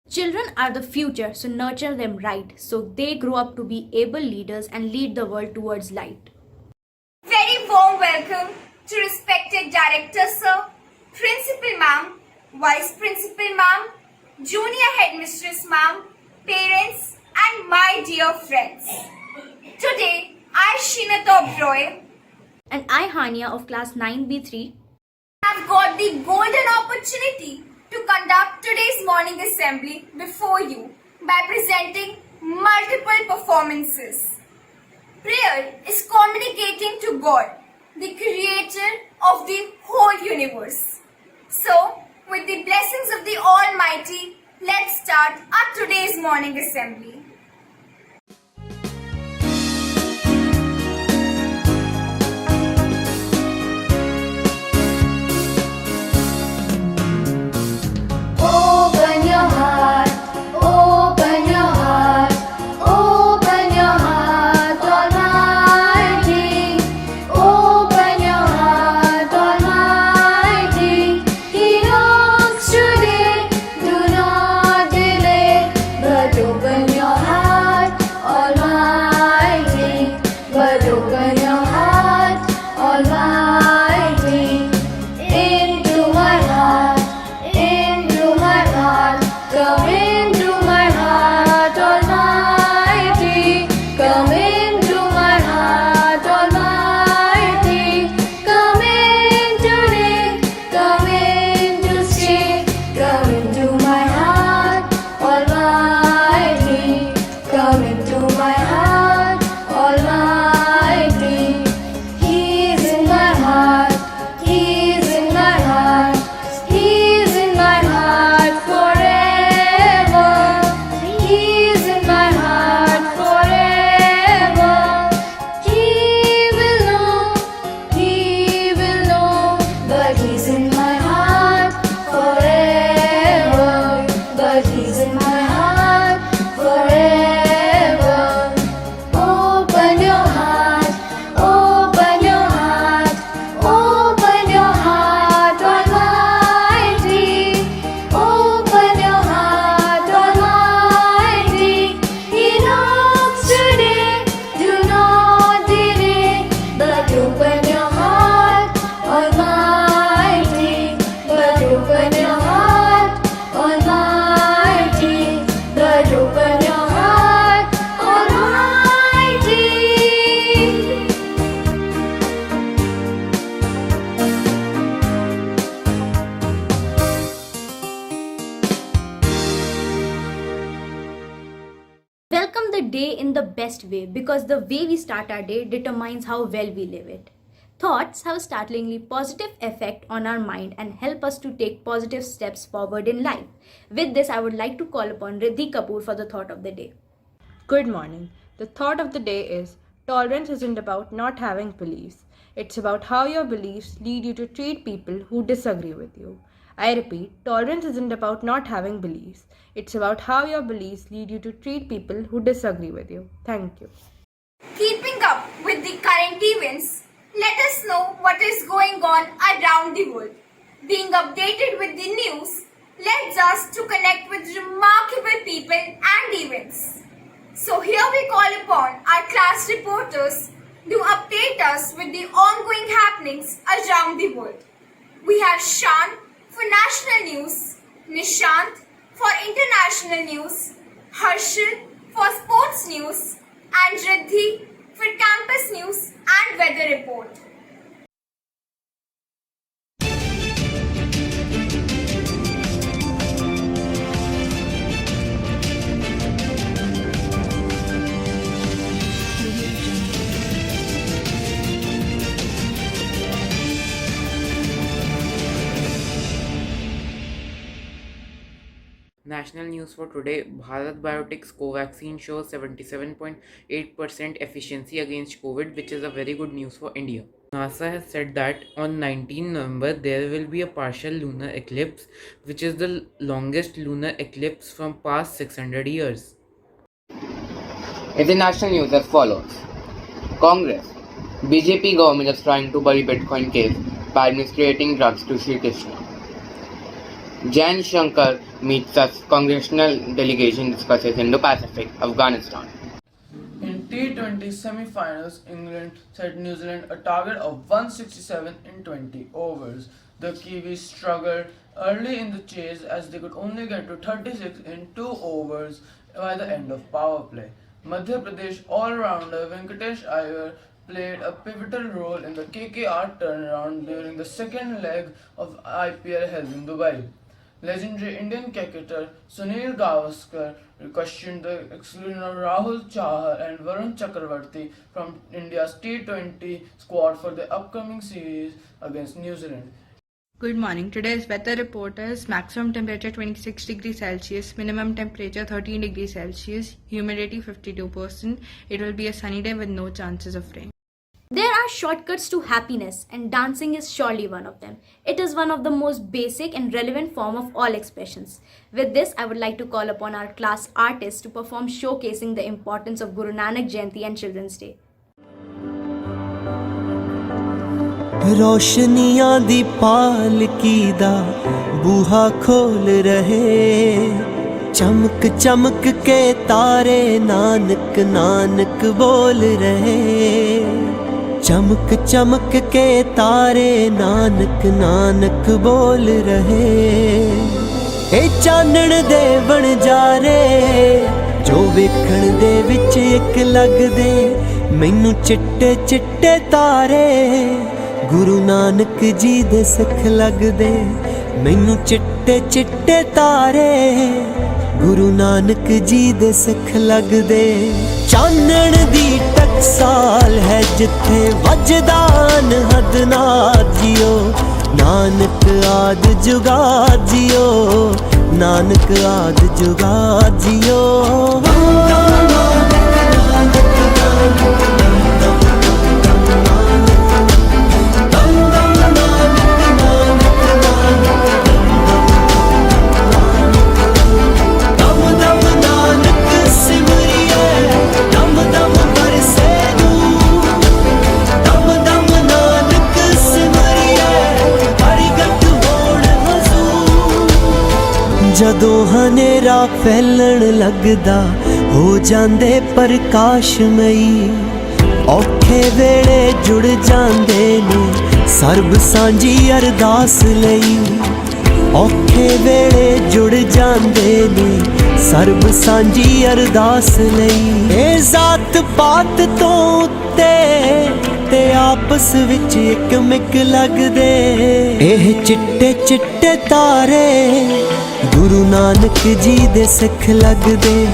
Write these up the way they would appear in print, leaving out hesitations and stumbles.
Children are the future, so nurture them right so they grow up to be able leaders and lead the world towards light. Very warm welcome to respected Director Sir, Principal Ma'am, Vice Principal Ma'am, Junior Headmistress Ma'am, parents and my dear friends. Today, I, Shinata Roy, And I, Hania of class 9B3, have got the golden opportunity to conduct today's morning assembly before you by presenting multiple performances. Prayer is communicating to God, the creator of the whole universe. So, with the blessings of the Almighty, let's start our today's morning assembly. Open your heart, open your heart, open your heart, Almighty. Open your heart, Almighty. He knocks today, do not delay, but open your heart, Almighty. But open your heart, Almighty. Into my heart. Into my heart, come into my heart, Almighty. Come into my heart, Almighty. Come in today, come in to stay. Come into my heart, Almighty. Come into my heart, Almighty. He's in my heart, He's in my heart. He's in my heart forever. He's in my heart forever. He will know, but He's in my heart forever. But He's in my heart forever. Open your heart, open your heart, open your heart, Almighty. Open your heart, Almighty. He knocks today, do not delay, but open your heart, Almighty. But open your heart, Almighty. But open your heart, Almighty. welcome the day in the best way because the way we start our day determines how well we live it. Thoughts have a startlingly positive effect on our mind and help us to take positive steps forward in life. With this, I would like to call upon Riddhi Kapoor for the thought of the day. Good morning. The thought of the day is tolerance isn't about not having beliefs. It's about how your beliefs lead you to treat people who disagree with you. I repeat, tolerance isn't about not having beliefs. It's about how your beliefs lead you to treat people who disagree with you. Thank you. Keeping up with the current events, let us know what is going on around the world. Being updated with the news leads us to connect with remarkable people and events. So here we call upon our class reporters to update us with the ongoing happenings around the world. We have Shan for national news, Nishant for international news, Harshal for sports news, and Riddhi for campus news and weather report. National news for today. Bharat Biotech's Covaxin shows 77.8% efficiency against COVID, which is a very good news for India. NASA has said that on 19 November there will be a partial lunar eclipse, which is the longest lunar eclipse from past 600 years. International news as follows. Congress. BJP government is trying to bury Bitcoin case by administrating drugs to Sri Krishna. Jan Shankar meets us congressional delegation discusses Indo-Pacific, Afghanistan. In T20 semi-finals, England set New Zealand a target of 167 in 20 overs. The Kiwis struggled early in the chase as they could only get to 36 in 2 overs by the end of power play. Madhya Pradesh all-rounder Venkatesh Iyer played a pivotal role in the KKR turnaround during the second leg of IPL held in Dubai. Legendary Indian cricketer Sunil Gavaskar questioned the exclusion of Rahul Chahar and Varun Chakravarti from India's T20 squad for the upcoming series against New Zealand. Good morning. Today's weather report is maximum temperature 26 degrees Celsius, minimum temperature 13 degrees Celsius, humidity 52%. It will be a sunny day with no chances of rain. There are shortcuts to happiness, and dancing is surely one of them. It is one of the most basic and relevant form of all expressions. With this, I would like to call upon our class artists to perform showcasing the importance of Guru Nanak Jayanti and Children's Day. ਰੋਸ਼ਨੀਆਂ ਦੀ ਪਾਲਕੀ ਦਾ ਬੂਹਾ ਖੋਲ ਰਹੇ ਚਮਕ ਚਮਕ ਕੇ ਤਾਰੇ ਨਾਨਕ ਨਾਨਕ ਬੋਲ ਰਹੇ ਚਮਕ ਚਮਕ ਕੇ ਤਾਰੇ ਨਾਨਕ ਨਾਨਕ ਬੋਲ ਰਹੇ ਇਹ ਚਾਨਣ ਦੇ ਵਣਜਾਰੇ ਜੋ ਵੇਖਣ ਦੇ ਵਿੱਚ ਇੱਕ ਲੱਗਦੇ ਮੈਨੂੰ ਚਿੱਟੇ ਚਿੱਟੇ ਤਾਰੇ ਗੁਰੂ ਨਾਨਕ ਜੀ ਦੇ ਸਿੱਖ ਲੱਗਦੇ ਮੈਨੂੰ ਚਿੱਟੇ ਚਿੱਟੇ ਤਾਰੇ ਗੁਰੂ ਨਾਨਕ ਜੀ ਦੇ ਸਿੱਖ ਲੱਗਦੇ ਚਾਨਣ ਦੀ ਟਕਸਾਲ ਹੈ ਜਿੱਥੇ ਵੱਜਦਾ ਅਨਹਦ ਨਾਦਿਓ ਨਾਨਕ ਆਦ ਜੁਗਾ ਜਿਓ ਨਾਨਕ ਆਦ ਜੁਗਾ ਜਿਓ ਜਦੋਂ ਹਨੇਰਾ ਫੈਲਣ ਲੱਗਦਾ ਹੋ ਜਾਂਦੇ ਪ੍ਰਕਾਸ਼ਮਈ ਔਖੇ ਵੇਲੇ ਜੁੜ ਜਾਂਦੇ ਨੇ ਸਰਬ ਸਾਂਝੀ ਅਰਦਾਸ ਲਈ ਔਖੇ ਵੇਲੇ ਜੁੜ ਜਾਂਦੇ ਨੇ ਸਰਬ ਸਾਂਝੀ ਅਰਦਾਸ ਲਈ ਇਹ ਜ਼ਾਤ ਪਾਤ ਤੋਂ ਉੱਤੇ ਤੇ ਆਪਸ ਵਿੱਚ ਇੱਕ ਮਿਕ ਲੱਗਦੇ ਇਹ ਚਿੱਟੇ ਚਿੱਟੇ ਤਾਰੇ ਗੁਰੂ ਨਾਨਕ ਜੀ ਦੇ ਸਿੱਖ ਲੱਗਦੇ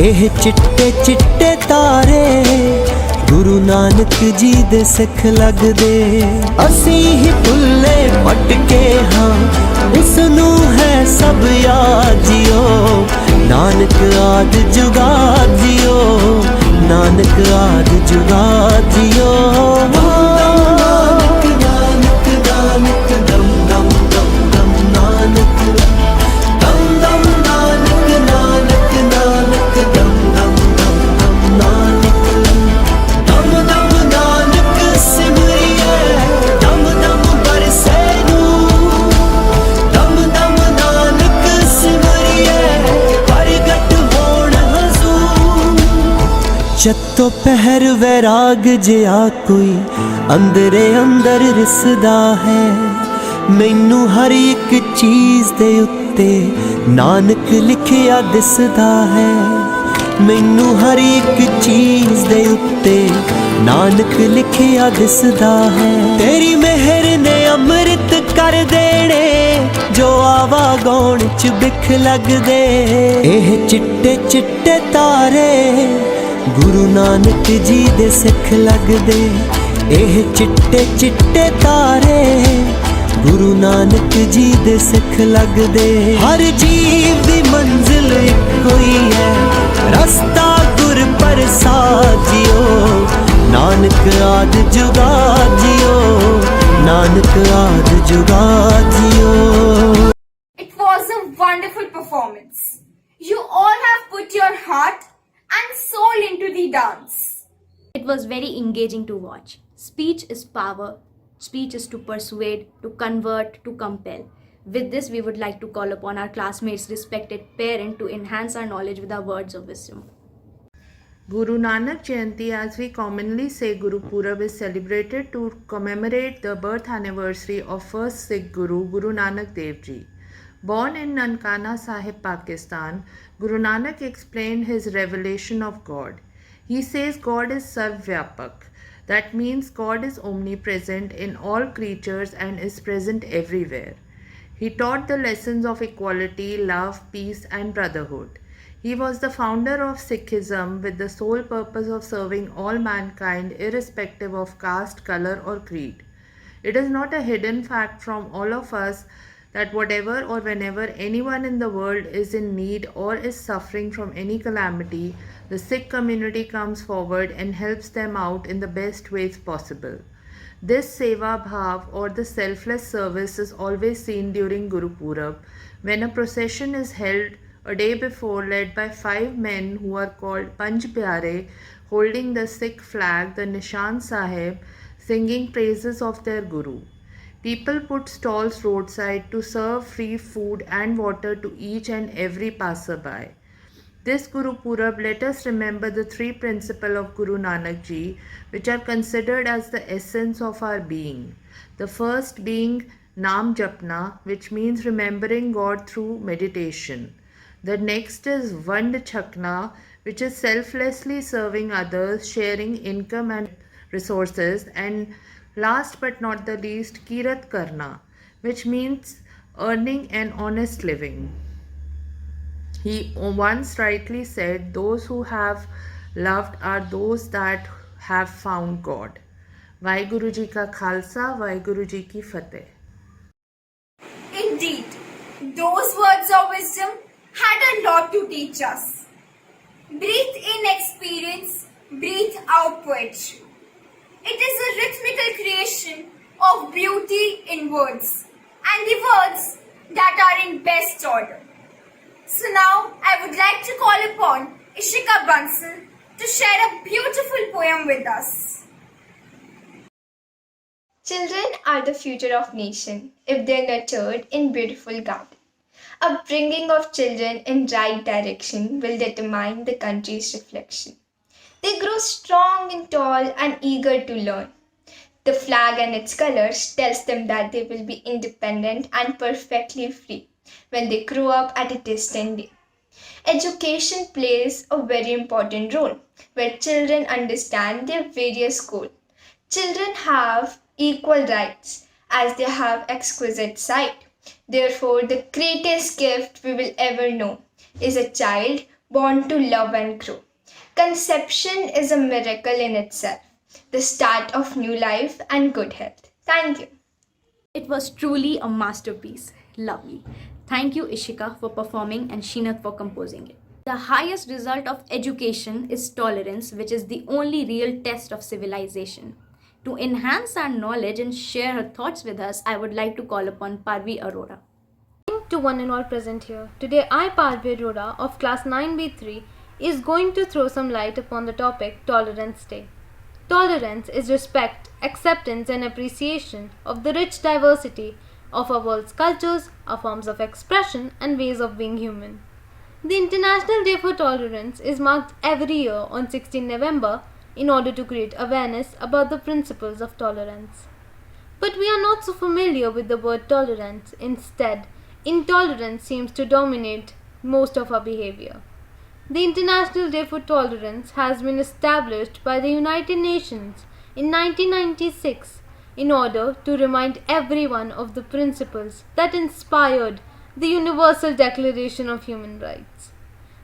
ਇਹ ਚਿੱਟੇ ਚਿੱਟੇ ਤਾਰੇ ਗੁਰੂ ਨਾਨਕ ਜੀ ਦੇ ਸਿੱਖ ਲੱਗਦੇ ਅਸੀਂ ਹੀ ਭੁੱਲੇ ਭਟਕੇ ਹਾਂ ਉਸ ਨੂੰ ਹੈ ਸਭ ਯਾਦ ਜਿਓ ਨਾਨਕ ਆਦ ਜੁਗਾ ਜਿਓ ਨਾਨਕ ਆਦ ਜੁਗਾ ਜਿਓ ਨਾਨਕ ਨਾਨਕ ਨਾਨਕ ਦਮ ਦਮ ਦਮ ਦਮ ਨਾਨਕ ਦਮ ਦਮ ਨਾਨਕ ਨਾਨਕ ਨਾਨਕ ਦਮ ਦਮ ਦਮ ਦਮ ਨਾਨਕ ਦਮ ਦਮ ਨਾਨਕ ਸਿਮਰਿਏ ਦਮ ਦਮ ਬਰਸੇ ਨੂੰ ਦਮ ਦਮ ਨਾਨਕ ਸਿਮਰਿਏ ਪ੍ਰਗਟ ਹੋਣ ਹਜ਼ੂਰ ਜੱਤੋਂ ਪਹਿਰ ਵੈਰਾਗ ਜਿਹਾ ਕੋਈ ਅੰਦਰੇ ਅੰਦਰ ਰਿਸਦਾ ਹੈ ਮੈਨੂੰ ਹਰ ਇੱਕ ਚੀਜ਼ ਦੇ ਉੱਤੇ ਨਾਨਕ ਲਿਖਿਆ ਦਿਸਦਾ ਹੈ ਮੈਨੂੰ ਹਰ ਇੱਕ ਚੀਜ਼ ਦੇ ਉੱਤੇ ਨਾਨਕ ਲਿਖਿਆ ਦਿਸਦਾ ਹੈ ਤੇਰੀ ਮਿਹਰ ਨੇ ਅੰਮ੍ਰਿਤ ਕਰ ਦੇਣੇ ਜੋ ਆਵਾਗਾਉਣ ਚ ਬਿਖ ਲੱਗਦੇ ਇਹ ਚਿੱਟੇ ਚਿੱਟੇ ਤਾਰੇ ਗੁਰੂ ਨਾਨਕ ਜੀ ਦੇ ਸਿੱਖ ਲੱਗਦੇ ਇਹ ਚਿੱਟੇ ਚਿੱਟੇ ਤਾਰੇ ਗੁਰੂ ਨਾਨਕ ਜੀ ਦੇ ਸਿੱਖ ਲੱਗਦੇ ਹਰ ਜੀਵ ਦੀ ਮੰਜ਼ਿਲ ਇੱਕੋ ਹੀ ਹੈ ਰਸਤਾ ਗੁਰ ਪ੍ਰਸਾਦ ਜਿਓ ਨਾਨਕ ਆਦ ਜੁਗਾ ਜਿਓ ਨਾਨਕ ਆਦ ਜੁਗਾ ਜਿਓ It was a wonderful performance. You all have put your heart and soul into the dance. It was very engaging to watch. Speech is power. Speech is to persuade, to convert, to compel. With this, we would like to call upon our classmates' respected parent to enhance our knowledge with our words of wisdom. Guru Nanak Jayanti, as we commonly say, Guru Purab, is celebrated to commemorate the birth anniversary of first Sikh Guru, Guru Nanak Dev Ji. Born in Nankana Sahib, Pakistan, Guru Nanak explained his revelation of God. He says God is Sarvyapak. That means God is omnipresent in all creatures and is present everywhere. He taught the lessons of equality, love, peace, and brotherhood. He was the founder of Sikhism with the sole purpose of serving all mankind irrespective of caste, color, or creed. It is not a hidden fact from all of us that whatever or whenever anyone in the world is in need or is suffering from any calamity, the Sikh community comes forward and helps them out in the best ways possible. This Seva Bhav or the selfless service is always seen during Guru Purab, when a procession is held a day before, led by 5 men who are called Panj Pyare, holding the Sikh flag, the Nishan Sahib, singing praises of their Guru. People put stalls roadside to serve free food and water to each and every passerby. This Guru Purab, let us remember the 3 principles of Guru Nanak Ji, which are considered as the essence of our being. The first being Naam Japna, which means remembering God through meditation. The next is Vand Chakna, which is selflessly serving others, sharing income and resources. And last but not the least, Kirat Karna, which means earning an honest living. He once rightly said, those who have loved are those that have found God. Vaheguru Ji ka Khalsa, Vaheguru Ji ki Fateh. Indeed, those words of wisdom had a lot to teach us. Breathe in experience, breathe out poetry. It is a rhythmical creation of beauty in words, and the words that are in best order. So now I would like to call upon Ishika Bansal to share a beautiful poem with us. Children are the future of nation if they are nurtured in beautiful garden. Upbringing of children in right direction will determine the country's reflection. They grow strong and tall and eager to learn. The flag and its colors tells them that they will be independent and perfectly free when they grow up at a distant day. Education plays a very important role where children understand their various goals. Children have equal rights as they have exquisite sight. Therefore, the greatest gift we will ever know is a child born to love and grow. Conception is a miracle in itself, the start of new life and good health. Thank you. It was truly a masterpiece. Lovely. Thank you, Ishika, for performing and Sheenat for composing it. The highest result of education is tolerance, which is the only real test of civilization. To enhance our knowledge and share her thoughts with us, I would like to call upon Parvi Arora. To one and all present here. Today I, Parvi Arora of class 9B3, is going to throw some light upon the topic Tolerance Day. Tolerance is respect, acceptance and appreciation of the rich diversity of our world's cultures, our forms of expression and ways of being human. The International Day for Tolerance is marked every year on 16 November in order to create awareness about the principles of tolerance. But we are not so familiar with the word tolerance. Instead, intolerance seems to dominate most of our behavior. The International Day for Tolerance has been established by the United Nations in 1996 in order to remind everyone of the principles that inspired the Universal Declaration of Human Rights.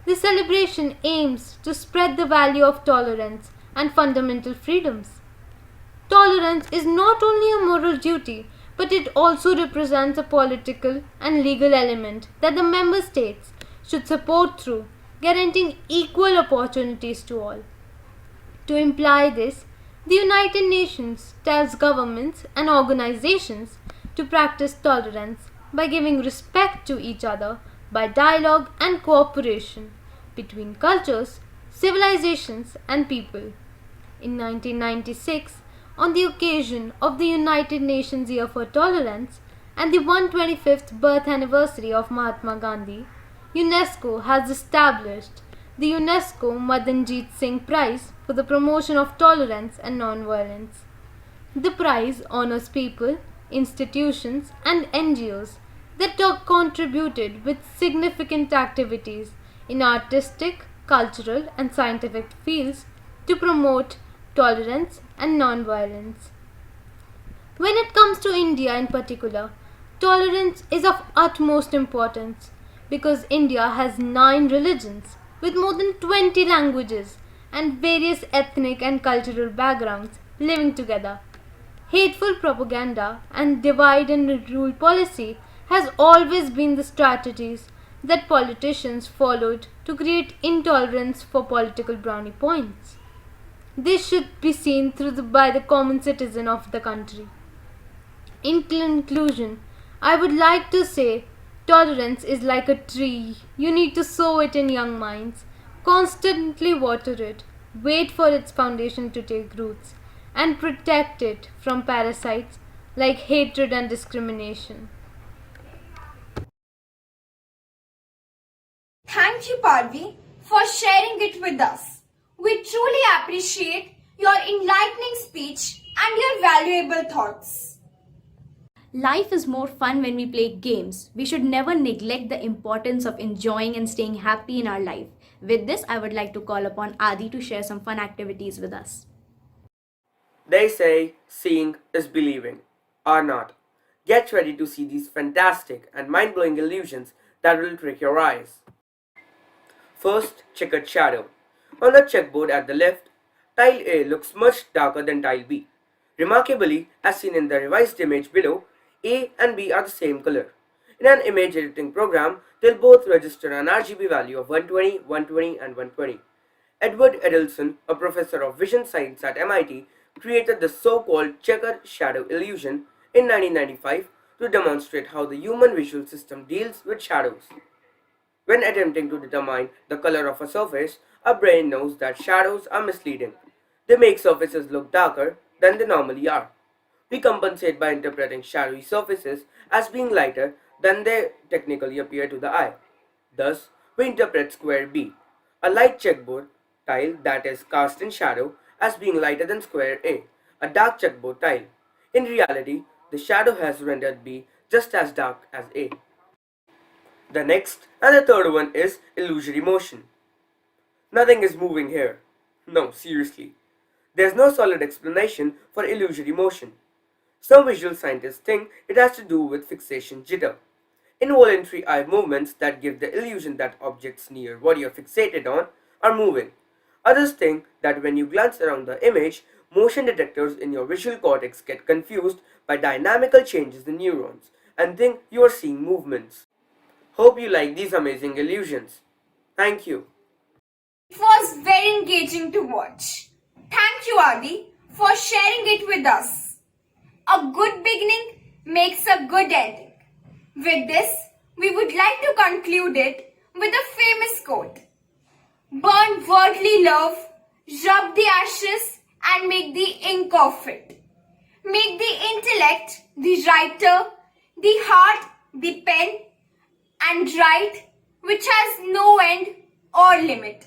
The celebration aims to spread the value of tolerance and fundamental freedoms. Tolerance is not only a moral duty, but it also represents a political and legal element that the member states should support through guaranteeing equal opportunities to all. To imply this, the United Nations tells governments and organizations to practice tolerance by giving respect to each other by dialogue and cooperation between cultures, civilizations, and people. In 1996, on the occasion of the United Nations Year for Tolerance, and the 125th birth anniversary of Mahatma Gandhi, UNESCO has established the UNESCO Madanjit Singh Prize for the promotion of tolerance and non-violence. The prize honors people, institutions, and NGOs that have contributed with significant activities in artistic, cultural, and scientific fields to promote tolerance and non-violence. When it comes to India in particular, tolerance is of utmost importance because India has 9 religions with more than 20 languages and various ethnic and cultural backgrounds living together. Hateful propaganda and divide and rule policy has always been the strategies that politicians followed to create intolerance for political brownie points. This should be seen by the common citizen of the country. In conclusion, I would like to say tolerance is like a tree. You need to sow it in young minds, constantly water it, wait for its foundation to take roots, and protect it from parasites like hatred and discrimination. Thank you, Parvi, for sharing it with us. We truly appreciate your enlightening speech and your valuable thoughts. Life is more fun when we play games. We should never neglect the importance of enjoying and staying happy in our life. With this, I would like to call upon Adi to share some fun activities with us. They say seeing is believing, or not. Get ready to see these fantastic and mind-blowing illusions that will trick your eyes. First, checkered shadow. On the checkboard at the left, tile A looks much darker than tile B. Remarkably, as seen in the revised image below, A and B are the same color. In an image editing program, they'll both register an RGB value of 120, 120 and 120. Edward Edelson, a professor of vision science at MIT, created the so-called checkered shadow illusion in 1995 to demonstrate how the human visual system deals with shadows. When attempting to determine the color of a surface, our brain knows that shadows are misleading. They make surfaces look darker than they normally are. We compensate by interpreting shadowy surfaces as being lighter than they technically appear to the eye. Thus, we interpret square B, a light checkboard tile that is cast in shadow, as being lighter than square A, a dark checkboard tile. In reality, the shadow has rendered B just as dark as A. The next and the third one is illusory motion. Nothing is moving here. No, seriously. There's no solid explanation for illusory motion. Some visual scientists think it has to do with fixation jitter, involuntary eye movements that give the illusion that objects near what you're fixated on are moving. Others think that when you glance around the image, motion detectors in your visual cortex get confused by dynamical changes in neurons and think you are seeing movements. Hope you like these amazing illusions. Thank you. It was very engaging to watch. Thank you, Adi, for sharing it with us. A good beginning makes a good ending. With this, we would like to conclude it with a famous quote. Burn worldly love, rub the ashes and make the ink of it. Make the intellect the writer, the heart the pen, and write which has no end or limit.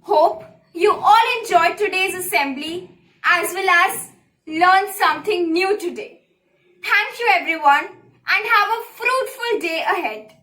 Hope you all enjoyed today's assembly as well as learned something new today. Thank you everyone and have a fruitful day ahead.